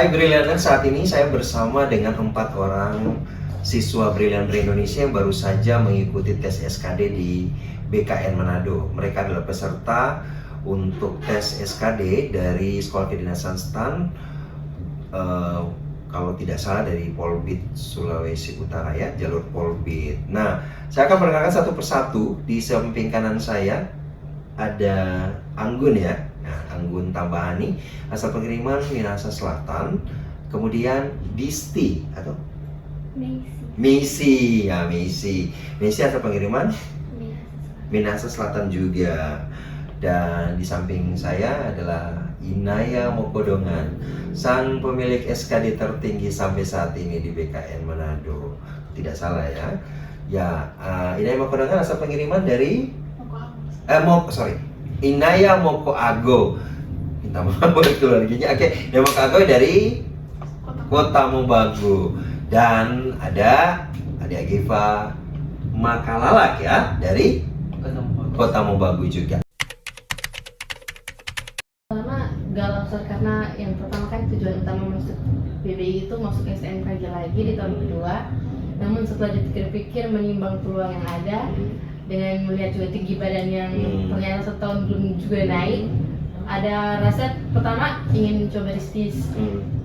Hai Brilliant, saat ini saya bersama dengan 4 orang siswa Brilliant Brain Indonesia yang baru saja mengikuti tes SKD di BKN Manado. Mereka adalah peserta untuk tes SKD dari Sekolah Kedinasan STAN, kalau tidak salah dari Polbit Sulawesi Utara ya, jalur Polbit. Nah, saya akan perkenalkan satu persatu. Di samping kanan saya ada Anggun ya. Nah, Anggun Tambahani, asal pengiriman Minahasa Selatan. Kemudian Disti atau Misi, ya Misi asal pengiriman Minahasa Selatan juga. Dan di samping saya adalah Inaya Mokodongan, sang pemilik SKD tertinggi sampai saat ini di BKN Manado. Tidak salah ya. Ya, Inaya Mokodongan asal pengiriman dari Inaya Moko Ago. Minta maaf itu laginya. Oke, Inaya Moko Ago dari Kota Mobagu. Dan ada Adik Agiva Makalalak ya dari Kota Mobagu juga. Pertama galau karena yang pertama kan tujuan utama masuk PBI itu masuk SNKJ lagi di tahun kedua. Namun setelah dipikir-pikir menimbang peluang yang ada dengan melihat juga tinggi badan yang ternyata setahun belum juga naik, ada rasa pertama ingin coba bisnis,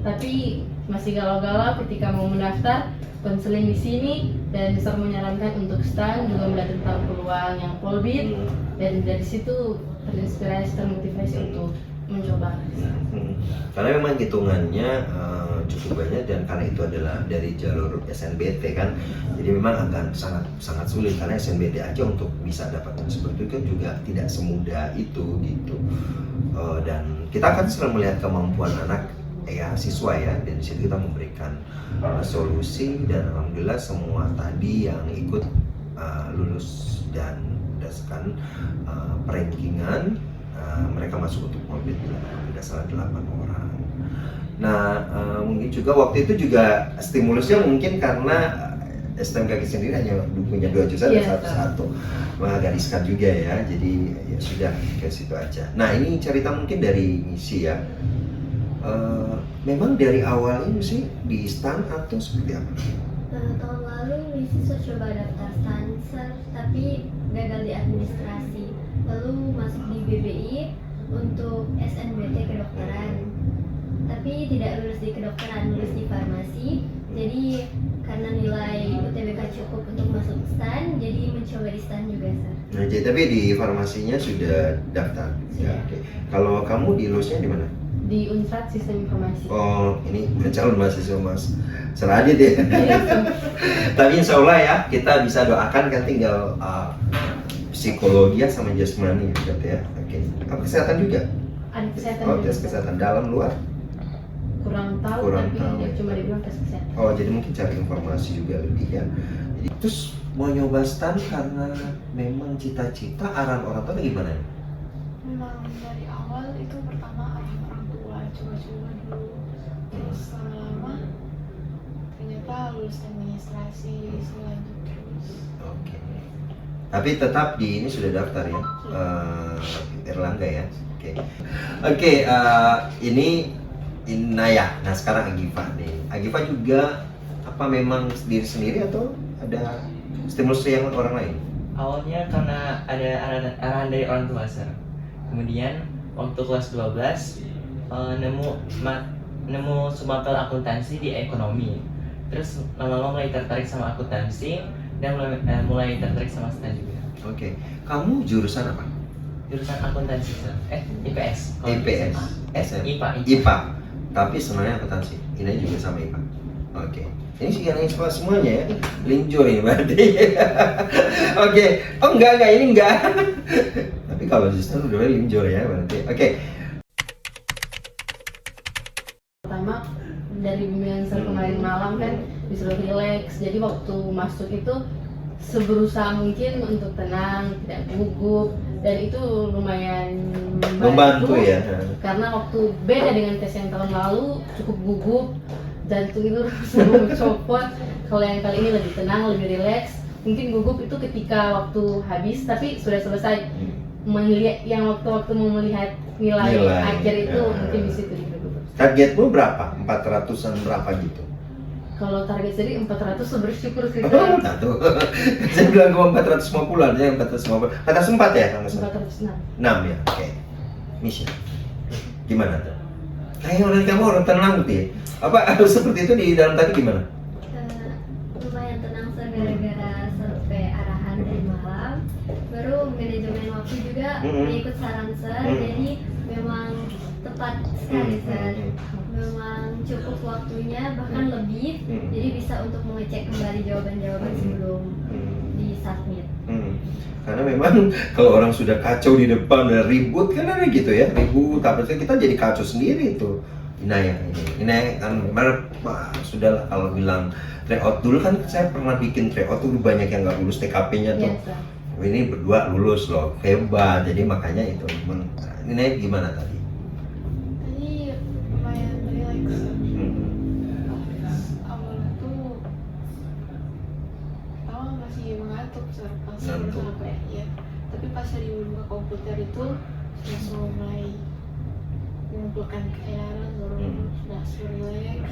tapi masih galau-galau ketika mau mendaftar konseling di sini, dan besar menyarankan untuk STAN juga melihat tentang peluang yang Polbit, dan dari situ terinspirasi, termotivasi untuk mencoba. Karena memang hitungannya cukup banyak, dan karena itu adalah dari jalur SNBT kan, jadi memang akan sangat sulit, karena SNBT aja untuk bisa dapatkan seperti itu kan juga tidak semudah itu gitu. Dan kita akan selalu melihat kemampuan anak ya, siswa ya, dan di situ kita memberikan solusi, dan alhamdulillah semua tadi yang ikut lulus, dan berdasarkan perankingan mereka masuk untuk Polbit, tidak salah 8 orang. Nah, mungkin juga waktu itu juga stimulusnya mungkin karena STMKG sendiri hanya punya 2 jurusan dan satu agak riskan juga ya, jadi ya sudah ke situ aja. Nah, ini cerita mungkin dari Misi ya. Memang dari awalnya sih di STAN atau seperti apa? Tahun lalu Misi coba daftar STAN, tapi gagal di administrasi. Lalu masuk di BBI untuk SNBT kedokteran, tapi tidak lulus di kedokteran, lulus di farmasi. Jadi karena nilai UTBK cukup untuk masuk STAN, jadi mencoba di STAN juga, Sir. Nah, jadi tapi di farmasinya sudah daftar. Ya, oke. Kalau kamu di lulusnya di mana? Di Unsrat Sistem Informasi. Oh, ini calon mahasiswa Mas Seradit ya. Tapi insya Allah ya, kita bisa doakan, kan tinggal psikologi sama jasmani gitu ya. Oke. Apa kesehatan juga? Ada kesehatan. Oh, tes kesehatan dalam luar? Kurang tahu, tapi tahu. cuma dibilang tes kesehatan. Oh, jadi mungkin cari informasi juga lebih ya. Jadi, terus mau nyoba STAN karena memang cita-cita, arahan orang tua gimana? Memang dari awal itu pertama arahan orang tua, coba-coba dulu, terus lama-lama ternyata lulus administrasi, lanjut terus. Oke. Tapi tetap di ini sudah daftar ya, Erlangga ya. Oke. Ini Inaya. Nah, sekarang Agiva nih. Agiva juga apa memang diri sendiri atau ada stimulus yang orang lain? Awalnya karena ada arahan dari orang tua, Sir. Kemudian waktu kelas 12 nemu sumapel akuntansi di ekonomi. Terus lama-lama mulai tertarik sama akuntansi, dan mulai tertarik sama STAN juga. Oke. Kamu jurusan apa? Jurusan akuntansi, Sir. IPS. IPS. SM. IPA. Tapi sebenarnya akuntansi. Ini juga sama IPA. Oke. Ini sih yang semuanya ya. Linjur ini berarti. Oke. Oh enggak, ini enggak. Tapi kalau sistem udah linjur ya berarti. Oke. Pertama dari bimbingan kemarin malam kan disuruh relax, jadi waktu masuk itu seberusaha mungkin untuk tenang, tidak gugup, dan itu lumayan membantu ya. Karena waktu beda dengan tes yang tahun lalu cukup gugup, jantung itu rasanya mau copot. Kalau yang kali ini lebih tenang, lebih relax. Mungkin gugup itu ketika waktu habis, tapi sudah selesai. Melihat yang waktu mau melihat nilai akhir itu mungkin di situ gugup. Targetmu berapa? 400-an berapa gitu? Kalau target sendiri 400 tuh bersyukur sih. Oh, satu. Saya bilang gua 450-an, saya 450. 404 ya? 406. 6 ya? Oke. Misha, gimana tuh? Kayak orang kamu orang tenang gitu ya? Apa harus seperti itu di dalam tadi gimana? Lumayan tenang sir gara-gara sampai arahan dari malam. Baru manajemen waktu juga mengikut saran sir, jadi memang tepat sekali sir. Memang cukup waktunya, bahkan lebih, jadi bisa untuk mengecek kembali jawaban-jawaban sebelum di submit. Karena memang kalau orang sudah kacau di depan dan ribut kan ada gitu ya, ribut tapi kita jadi kacau sendiri itu. Inaya kan sudah kalau bilang tryout dulu kan saya pernah bikin tryout tuh banyak yang nggak lulus TKP-nya tuh. Iya, Sir. Ini berdua lulus loh, hebat. Jadi makanya itu. Inaya gimana tadi? Tadi lumayan relax. Awal tuh pertama masih mengantuk sir, pas Ngantuk. capek ya. Tapi pas hari buka komputer itu langsung mulai mengumpulkan keedaran, baru sudah relax.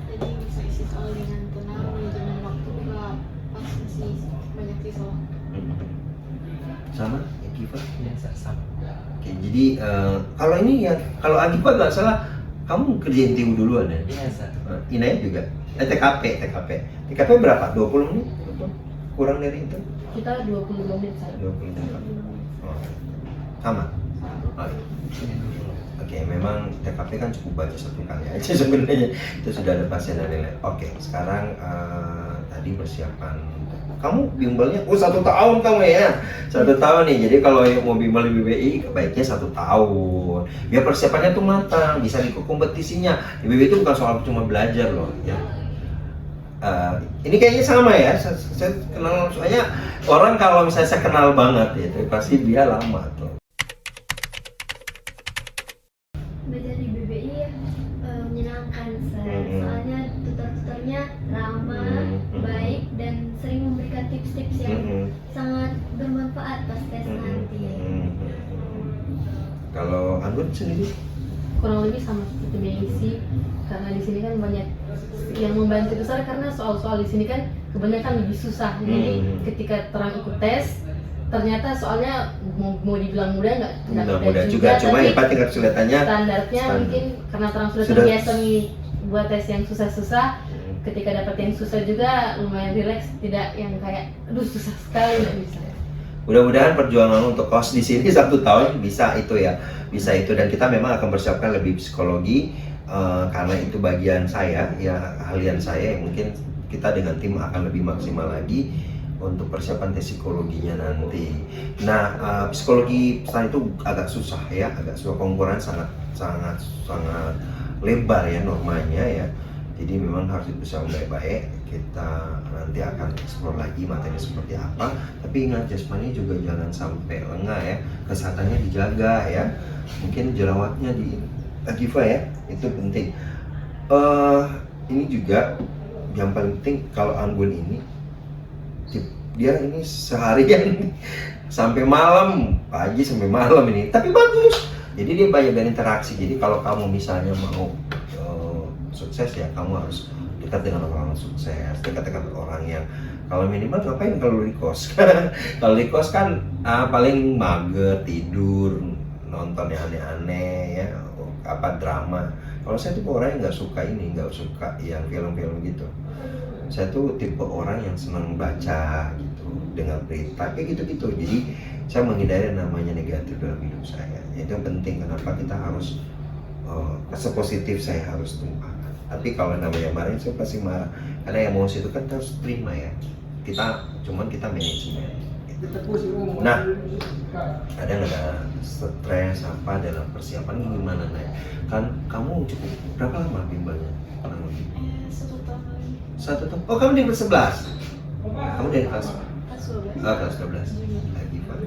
Jadi bisa isi soal dengan tenang, manajemen waktu nggak pas masih banyak sisa waktu. Sama ya Kiva? Iya, Sir, sama. Oke, jadi kalau ini ya, kalau Akifa nggak salah, kamu kerjain TU duluan ya? Iya, Sir. Inaya juga? TKP berapa? 20 menit? Kurang dari itu? Kita 22 menit saya. 20 menit. Oh. Sama? Oh, iya. Oke, memang TKP kan cukup baca satu kali aja sebenarnya. Itu sudah ada pasien dan lain-lain. Oke, sekarang tadi persiapan. Kamu bimbelnya, 1 tahun kamu ya? 1 tahun nih, jadi kalau mau bimbel di BBI, baiknya 1 tahun. Biar persiapannya tuh matang, bisa ikut kompetisinya. Di BBI itu bukan soal cuma belajar loh, ya. Ini kayaknya sama ya, saya kenal, soalnya orang kalau misalnya saya kenal banget ya, itu pasti dia lama tuh. Belajar di BBI menyenangkan sir, soalnya tutor-tutornya ramah, baik, dan sering memberikan tips-tips yang sangat bermanfaat pas tes nanti. Kalau Anggun sendiri? Kurang lebih sama seperti BIC, karena di sini kan banyak yang membantu besar karena soal-soal di sini kan kebanyakan lebih susah. Jadi ketika terang ikut tes, ternyata soalnya mau dibilang mudah nggak Mudah juga, cuma tapi yang penting kesulitannya standarnya mungkin karena terang sudah terbiasa nih buat tes yang susah-susah. Ketika dapat yang susah juga lumayan rileks, tidak yang kayak aduh susah sekali nggak bisa. Mudah-mudahan perjuangan untuk kos di sini 1 tahun bisa itu ya, bisa itu, dan kita memang akan persiapkan lebih psikologi karena itu bagian saya ya, ahlian saya yang mungkin kita dengan tim akan lebih maksimal lagi untuk persiapan tes psikologinya nanti. Nah, psikologi pesan itu agak susah ya, agak susah, pengukuran sangat lebar ya normanya ya. Jadi memang harus bisa baik-baik. Kita nanti akan eksplor lagi materi seperti apa. Tapi ingat, jasmani juga jangan sampai lengah ya. Kesehatannya dijaga ya. Mungkin jerawatnya di Akifa ya, itu penting. Ini juga yang paling penting kalau Anggun ini, dia ini seharian sampai malam, pagi sampai malam ini, tapi bagus. Jadi dia banyak berinteraksi. Jadi kalau kamu misalnya mau sukses ya, kamu harus dekat dengan orang sukses, dekat dengan orang yang, kalau minimal ngapain kalau di kos? Kalau di kos kan paling mager, tidur, nonton yang aneh-aneh ya, apa drama. Kalau saya tuh orang yang nggak suka ini, nggak suka yang film-film gitu. Saya tuh tipe orang yang senang baca gitu, dengan berita kayak gitu-gitu. Jadi saya menghindari namanya negatif dalam hidup saya. Itu yang penting. Kenapa kita harus sepositif saya harus tumpahkan. Tapi kalau namanya marah, saya pasti marah. Karena emosi itu kan kita harus terima ya. Cuman kita manajemen. Nah, ada nggak stres apa dalam persiapan gimana Nay? Kan kamu cukup berapa lama bimbelnya? Ya, 1 tahun lagi. 1 tahun. Oh, kamu di kelas 11. Kamu dari kelas Kelas 12. kelas 12. Lagi Pak.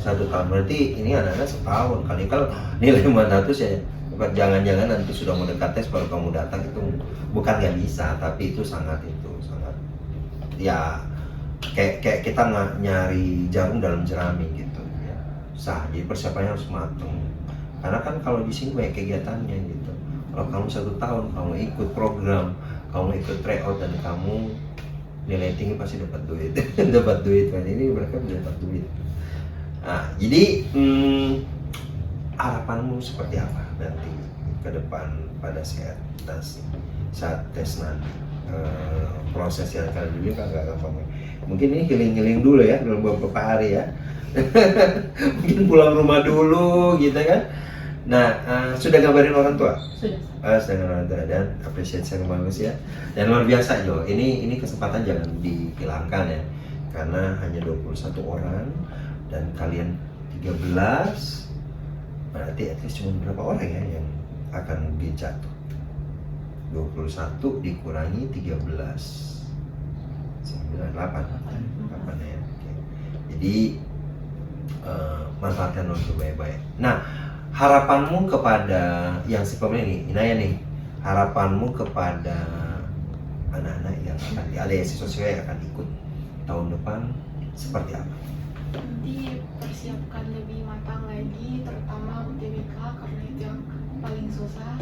1 tahun berarti ini anak-anak setahun kali. Kalau nilai 500 ya, jangan-jangan nanti sudah mau dekat tes baru kamu datang, itu bukan nggak bisa, tapi itu sangat ya kayak kita nggak nyari jarum dalam jerami gitu ya. Jadi persiapannya harus matang. Karena kan kalau di sini banyak kegiatannya gitu. Kalau kamu 1 tahun, kamu ikut program, kamu ikut tryout dan kamu nilai tinggi pasti dapat duit. Dapat duit kan, ini mereka dapat duit. Nah, jadi harapanmu seperti apa nanti ke depan pada saat tes nanti? Proses yang kalian dulu kan gak gampang. Mungkin ini healing dulu ya dalam beberapa hari ya. Mungkin pulang rumah dulu gitu kan. Nah, sudah ngabarin orang tua? Sudah. Sudah ngabarin orang tua dan apresiasi yang bagus ya. Dan luar biasa Jo. Ini kesempatan jangan dihilangkan ya. Karena hanya 21 orang dan kalian 13, berarti at least cuma berapa orang ya yang akan dijatuh? 21 dikurangi 13 9, 8 ya. Oke. Jadi manfaatkan untuk baik-baik. Nah, harapanmu kepada yang si pemain ini, Inaya nih, harapanmu kepada anak-anak yang akan alias siswa yang akan ikut tahun depan seperti apa? Nanti persiapkan lebih matang lagi, terutama UTBK karena itu yang paling susah.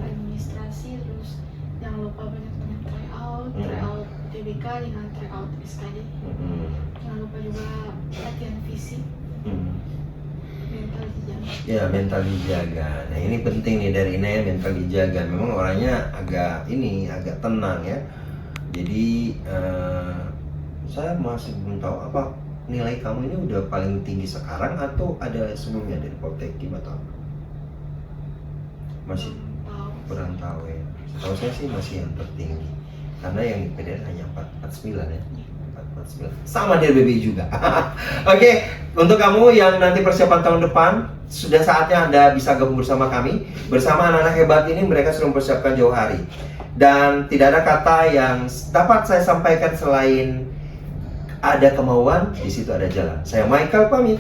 Administrasi, terus jangan lupa banyak-banyak tryout UTBK dengan tryout SKD. Jangan lupa juga latihan fisik, mental dijaga. Ya, mental dijaga. Nah, ini penting nih dari Inaya, mental dijaga. Memang orangnya agak tenang ya. Jadi saya masih belum tahu apa nilai kamu ini udah paling tinggi sekarang atau ada sebelumnya dari Poltekim atau apa? Masih kurang tahu ya. Tahu saya sih masih yang tertinggi. Karena yang di PDN hanya 449 ya. 449. Sama dari BBI juga. Oke, untuk kamu yang nanti persiapan tahun depan, sudah saatnya Anda bisa gabung bersama kami. Bersama anak-anak hebat ini, mereka sudah mempersiapkan jauh hari. Dan tidak ada kata yang dapat saya sampaikan selain ada kemauan, di situ ada jalan. Saya Michael pamit.